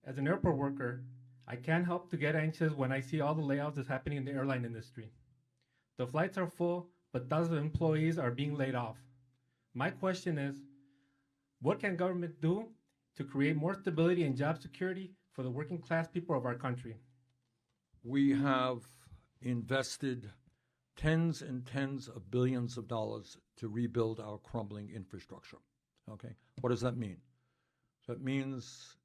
As an airport worker, I can't help to get anxious when I see all the layoffs that's happening in the airline industry. The flights are full, but thousands of employees are being laid off. My question is, what can government do to create more stability and job security for the working class people of our country? We have invested tens and tens of billions of dollars to rebuild our crumbling infrastructure. Okay, what does that mean? That means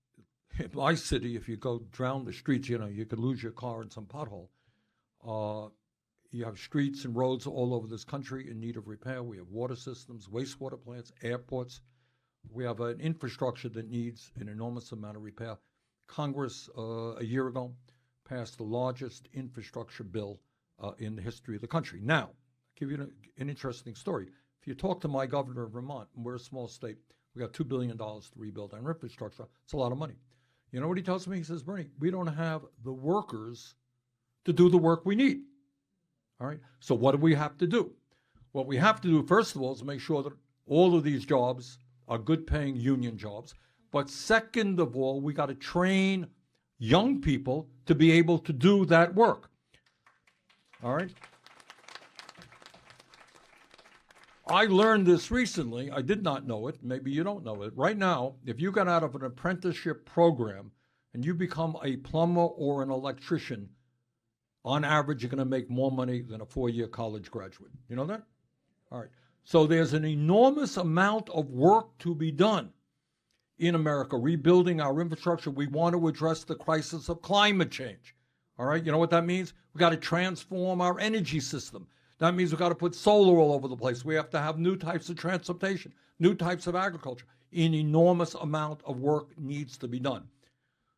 in my city, if you go down the streets, you could lose your car in some pothole. You have streets and roads all over this country in need of repair. We have water systems, wastewater plants, airports. We have an infrastructure that needs an enormous amount of repair. Congress, a year ago, passed the largest infrastructure bill in the history of the country. Now, I'll give you an interesting story. If you talk to my governor of Vermont, and we're a small state, we got $2 billion to rebuild our infrastructure. It's a lot of money. You know what he tells me? He says, Bernie, we don't have the workers to do the work we need. All right? So what do we have to do? What we have to do, first of all, is make sure that all of these jobs are good-paying union jobs. But second of all, we got to train young people to be able to do that work. All right? I learned this recently. I did not know it. Maybe you don't know it. Right now, if you got out of an apprenticeship program and you become a plumber or an electrician, on average, you're going to make more money than a 4-year college graduate. You know that? All right. So there's an enormous amount of work to be done in America, rebuilding our infrastructure. We want to address the crisis of climate change. All right. You know what that means? We got to transform our energy system. That means we've got to put solar all over the place. We have to have new types of transportation, new types of agriculture. An enormous amount of work needs to be done.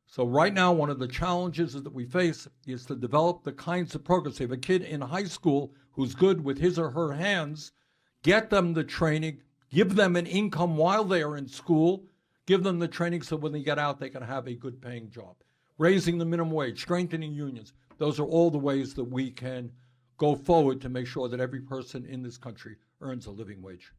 So right now, one of the challenges that we face is to develop the kinds of programs. If a kid in high school who's good with his or her hands, get them the training, give them an income while they are in school, give them the training so when they get out, they can have a good paying job. Raising the minimum wage, strengthening unions. Those are all the ways that we can go forward to make sure that every person in this country earns a living wage.